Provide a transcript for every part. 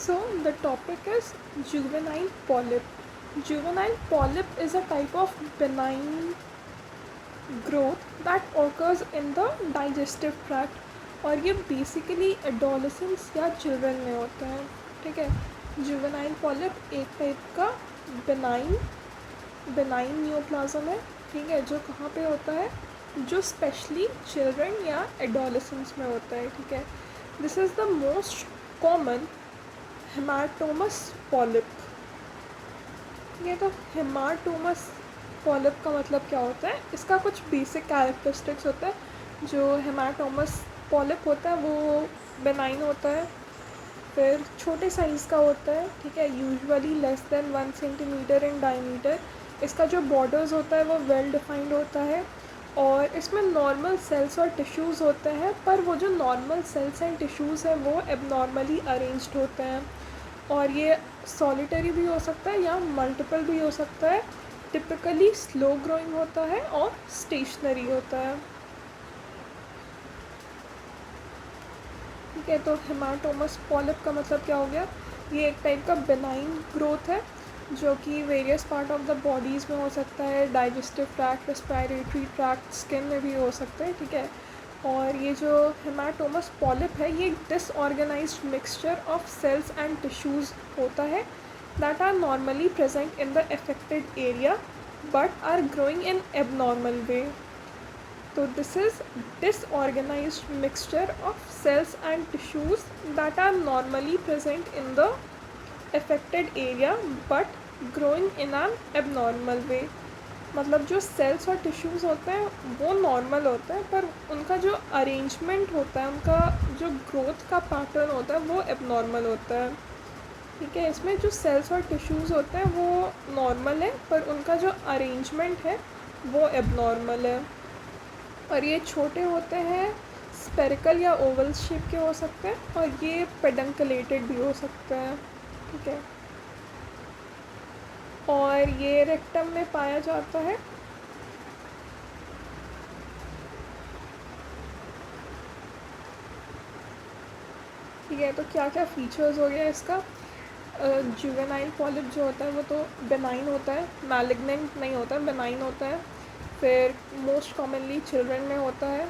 So the topic is juvenile polyp. Juvenile polyp is a type of benign growth that occurs in the digestive tract और ये basically adolescence या children में होता है. ठीक है. जुवेनाइल पॉलिप एक टाइप का बेनाइन न्यूप्लाज्म है. ठीक है. जो कहाँ पे होता है, जो स्पेशली चिल्ड्रन या एडोलसेंस में होता है. ठीक है. This is the most common hamartomatous polyp. ये तो हेमाटोमस पॉलिप का मतलब क्या होता है, इसका कुछ बेसिक कैरेक्टरिस्टिक्स होता है. जो हेमाटोमस पॉलिप होता है वो बेनाइन होता है, फिर छोटे साइज़ का होता है. ठीक है. Usually less than 1 centimetre in diameter. इसका जो बॉर्डर्स होता है वो वेल डिफाइंड होता है और इसमें नॉर्मल सेल्स और टिश्यूज़ होते हैं, पर वो जो नॉर्मल सेल्स एंड टिश्यूज़ हैं वो एबनॉर्मली अरेंज्ड होते हैं और ये सॉलिटरी भी हो सकता है या मल्टीपल भी हो सकता है. टिपिकली स्लो ग्रोइंग होता है और स्टेशनरी होता है. ठीक है. तो हेमाटोमस पॉलिप का मतलब क्या हो गया, ये एक टाइप का बेनाइन ग्रोथ है जो कि various part of the bodies में हो सकता है. Digestive tract, respiratory tract, skin में भी हो सकता है. ठीक है. और ये जो हेमाटोमस पॉलिप है ये disorganised mixture of cells and tissues होता है that are normally present in the affected area but are growing in abnormal way. So this is disorganized mixture of cells and tissues that are normally present in the affected area but growing in an abnormal way. मतलब जो sales और tissues होते हैं वो normal होते हैं पर उनका जो अरेंजमेंट होता है, उनका जो ग्रोथ का पैटर्न होता है वो एबनॉर्मल होता है. ठीक है. इसमें जो सेल्स और टिश्यूज़ होते हैं वो नॉर्मल है पर उनका जो अरेंजमेंट है वो एबनॉर्मल है और ये छोटे होते हैं, स्पेरिकल या ओवल शेप के हो सकते हैं और ये पेडंकुलेटेड भी हो सकते हैं. ठीक है. और ये रेक्टम में पाया जाता है. ठीक है. तो क्या क्या फीचर्स हो गया इसका. जुवेनाइल पॉलिप जो होता है वो तो बेनाइन होता है, मैलिग्नेंट नहीं होता है, बेनाइन होता है. फिर मोस्ट कॉमनली चिल्ड्रन में होता है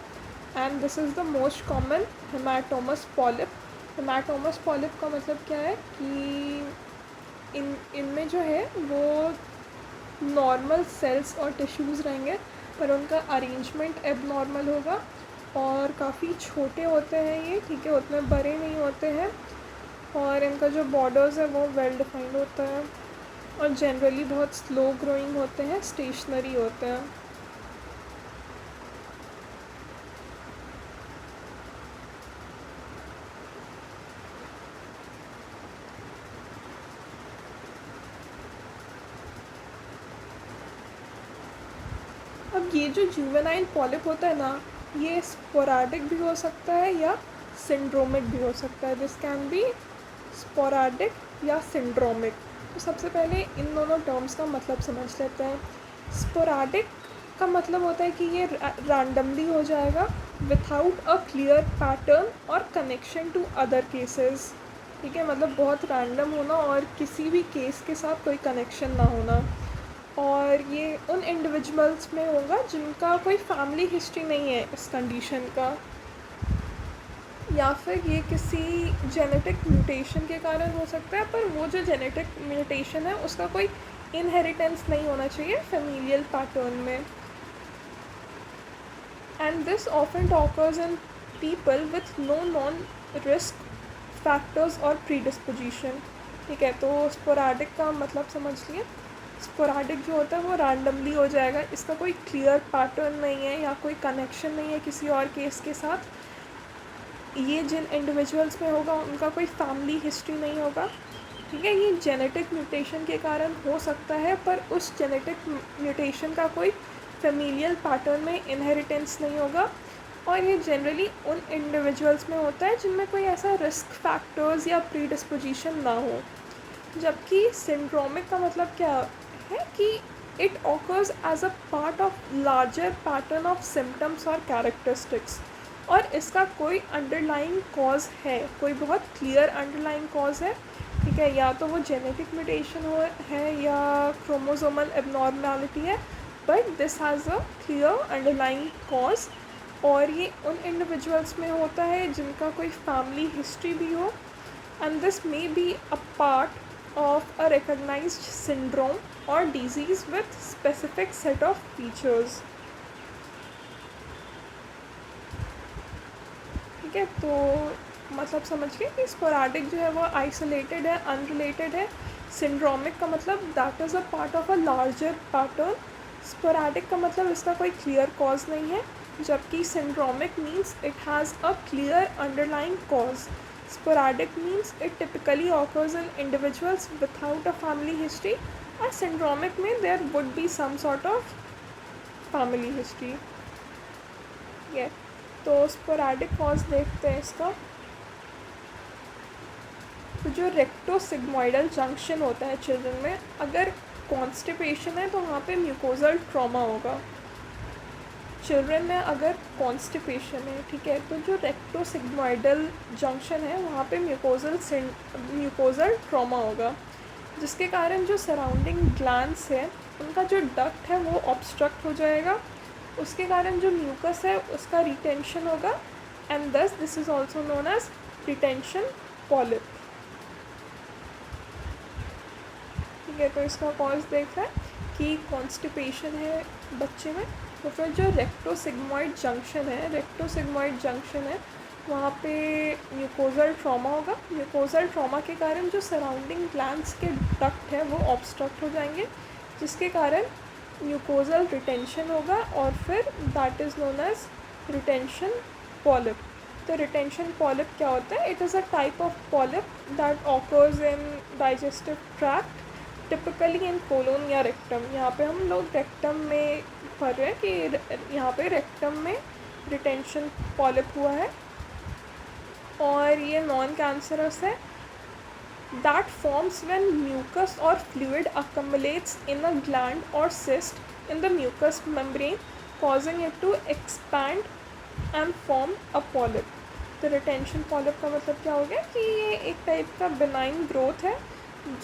and this is the most common hamartomatous polyp. Hamartomatous polyp का मतलब क्या है कि इनमें जो है वो नॉर्मल सेल्स और टिश्यूज़ रहेंगे पर उनका अरेंजमेंट एबनॉर्मल होगा और काफ़ी छोटे होते हैं ये. ठीक है. उतने बड़े नहीं होते हैं और इनका जो बॉर्डर्स है वो वेल डिफाइंड होता है और जनरली बहुत स्लो ग्रोइंग होते हैं, स्टेशनरी होते हैं. अब ये जो जुवेनाइल पॉलिप होता है ना, ये स्पोराडिक भी हो सकता है या सिंड्रोमिक भी हो सकता है. दिस कैन बी स्पोराडिक या सिंड्रोमिक. तो सबसे पहले इन दोनों टर्म्स का मतलब समझ लेते हैं. स्पोराडिक का मतलब होता है कि ये रैंडमली हो जाएगा विथआउट अ क्लियर पैटर्न और कनेक्शन टू अदर केसेस. ठीक है. मतलब बहुत रैंडम होना और किसी भी केस के साथ कोई कनेक्शन ना होना. और ये उन इंडिविजुअल्स में होगा जिनका कोई फैमिली हिस्ट्री नहीं है इस कंडीशन का, या फिर ये किसी जेनेटिक म्यूटेशन के कारण हो सकता है पर वो जो जेनेटिक म्यूटेशन है उसका कोई इनहेरिटेंस नहीं होना चाहिए फैमिलियल पैटर्न में. And this often occurs in people with no known risk factors और प्रीडिस्पोजिशन. ठीक है. तो स्पोराडिक का मतलब समझ लिए. स्पोराडिक जो होता है वो रैंडमली हो जाएगा, इसका कोई क्लियर पैटर्न नहीं है या कोई कनेक्शन नहीं है किसी और केस के साथ. ये जिन इंडिविजुअल्स में होगा उनका कोई फैमिली हिस्ट्री नहीं होगा. ठीक है. ये जेनेटिक म्यूटेशन के कारण हो सकता है पर उस जेनेटिक म्यूटेशन का कोई फैमिलियल पैटर्न में इनहेरिटेंस नहीं होगा और ये जनरली उन इंडिविजुअल्स में होता है जिनमें कोई ऐसा रिस्क फैक्टर्स या प्रीडिस्पोजिशन ना हो. जबकि सिंड्रोमिक का मतलब क्या है कि it occurs as a part of larger pattern of symptoms और कैरेक्टरिस्टिक्स. और इसका कोई अंडरलाइंग कॉज है, कोई बहुत क्लियर अंडरलाइंग कॉज है, ठीक है, या तो वो जेनेटिक म्यूटेशन है या क्रोमोसोमल एबनॉर्मलिटी है, but this has a clear underlying cause. और ये उन इंडिविजुअल्स में होता है जिनका कोई फैमिली हिस्ट्री भी हो, and this may be a part of a recognised syndrome और disease with specific set of features. ठीक है, तो मतलब समझ गए कि स्पोराडिक जो है वो आइसोलेटेड है, अनरिलेटेड है। सिंड्रोमिक का मतलब that is a part of a larger pattern. Sporadic का मतलब इसका कोई क्लियर कॉज नहीं है, जबकि syndromic means it has a clear underlying cause. Sporadic means it typically occurs in individuals without a family history, और सिंड्रोमिक में there would be some sort of family history. ये तो स्पोराडिक कॉज देखते हैं इसका। तो जो रेक्टोसिग्मोइडल जंक्शन होता है चिल्ड्रन में, अगर कॉन्स्टिपेशन है तो वहाँ पे म्यूकोजल ट्रॉमा होगा। चिल्ड्रन में अगर कॉन्स्टिपेशन है, ठीक है, तो जो रेक्टोसिग्मोइडल जंक्शन है वहाँ पे म्यूकोजल ट्रॉमा होगा, जिसके कारण जो सराउंडिंग ग्लैंड्स है उनका जो डक्ट है वो ऑब्स्ट्रक्ट हो जाएगा। उसके कारण जो म्यूकस है उसका रिटेंशन होगा, and this this is also known as retention polyp. ठीक है, तो इसका कॉज देख रहा है कि कॉन्स्टिपेशन है बच्चे में, तो फिर जो रेक्टोसिग्मोइड जंक्शन है वहाँ पे म्यूकोजल ट्रॉमा होगा। म्यूकोजल ट्रॉमा के कारण जो सराउंडिंग ग्लैंड्स के डक्ट है वो ऑब्स्ट्रक्ट हो जाएंगे, जिसके कारण म्यूकोजल रिटेंशन होगा, और फिर that is known as retention polyp. तो रिटेंशन पॉलिप क्या होता है? It is a type of polyp that occurs in digestive tract, typically in colon या रेक्टम। यहाँ पे हम लोग रेक्टम में पढ़ रहे हैं कि यहाँ पे रेक्टम में रिटेंशन पॉलिप हुआ है, और ये नॉन कैंसरस है। That forms when mucus or fluid accumulates in a gland or cyst in the mucous membrane, causing it to expand and form a polyp. तो रिटेंशन पॉलिप का मतलब क्या हो गया कि ये एक टाइप का बिनाइन ग्रोथ है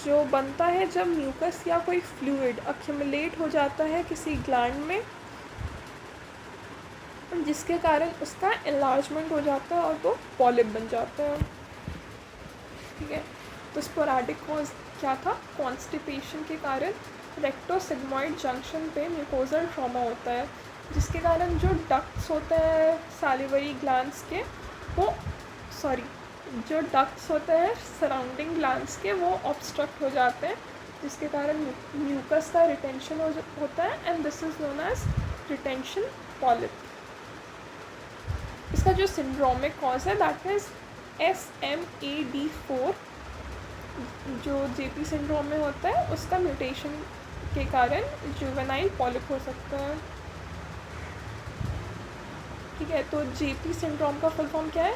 जो बनता है जब म्यूकस या कोई फ्लूइड अक्यूमुलेट हो जाता है किसी ग्लैंड में, जिसके कारण उसका एनलार्जमेंट हो जाता है और वो पॉलिप बन जाता है। ठीक है, तो स्पोराडिक कॉज क्या था? कॉन्स्टिपेशन के कारण रेक्टोसिग्मोइड जंक्शन पे म्यूकोजल ट्रॉमा होता है, जिसके कारण जो डक्ट्स होते हैं सैलिवरी ग्लैंड्स के जो डक्ट्स होते हैं सराउंडिंग ग्लैंड्स के वो ऑब्स्ट्रक्ट हो जाते हैं, जिसके कारण म्यूकस का रिटेंशन होता है, and this is known as retention polyp. इसका जो सिंड्रोमिक कॉज है दैट इज़ SMAD4, जो JP सिंड्रोम में होता है उसका म्यूटेशन के कारण जुवेनाइल पॉलिप हो सकता है। ठीक है, तो JP सिंड्रोम का फुल फॉर्म क्या है?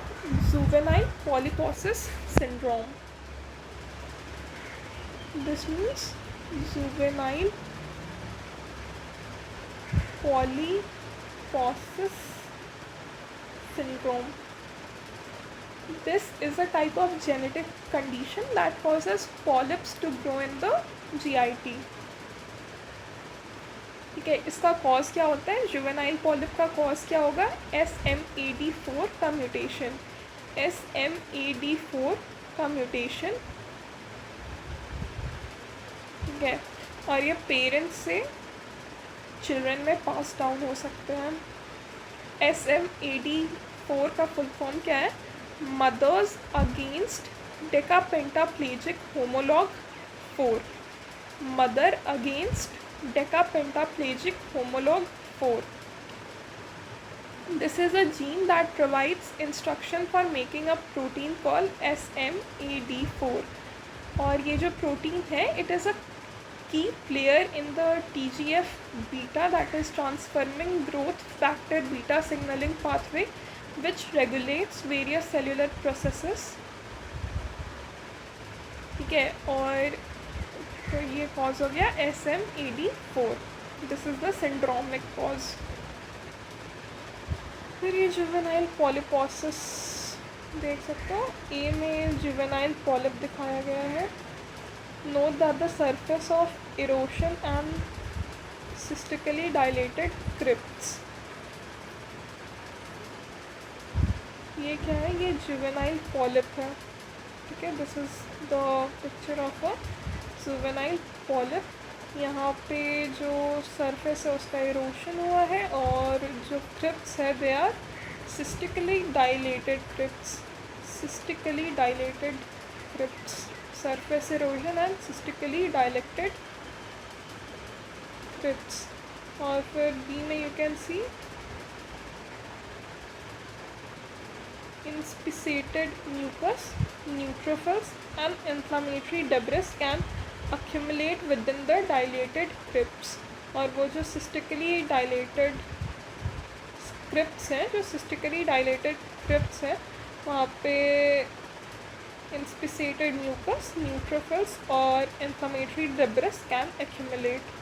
Juvenile polyposis syndrome. This means juvenile polyposis syndrome. This is a type of genetic condition that causes polyps to grow in the GIT. ठीक है, इसका कॉज क्या होता है? जुवेनाइल पॉलिप का कॉज क्या होगा? SMAD4 का म्यूटेशन। SMAD4 का म्यूटेशन, ठीक है, और ये पेरेंट्स से चिल्ड्रन में पास डाउन हो सकते हैं। SMAD4 का फुल फॉर्म क्या है? Mothers against decapentaplegic homolog 4। Mother against decapentaplegic homolog 4. This is a gene that provides instruction for making a protein called SMAD4. और ये जो प्रोटीन है it is a key player in the TGF beta, that is transforming growth factor beta signaling pathway, which regulates various cellular processes. ठीक है, और तो ये cause हो गया SMAD4. This is the syndromic cause. फिर ये जुवेनाइल पॉलिपोसिस देख सकते हो, ए में जुवेनाइल पॉलिप दिखाया गया है। Note that the surface of erosion and cystically dilated crypts. ये क्या है, ये जुवेनाइल पॉलिप है, ठीक है। This is the picture of a juvenile polyp. यहाँ पे जो सरफेस है उसका इरोशन हुआ है और जो क्रिप्ट्स है they are cystically dilated crypts, cystically dilated crypts, surface erosion and cystically dilated crypts. और फिर बी में you can see inspissated mucus, neutrophils and inflammatory debris can accumulate within the dilated crypts। और वो जो cystically dilated crypts हैं, जो cystically dilated crypts हैं, वहाँ पे inspissated mucus, neutrophils और inflammatory debris can accumulate।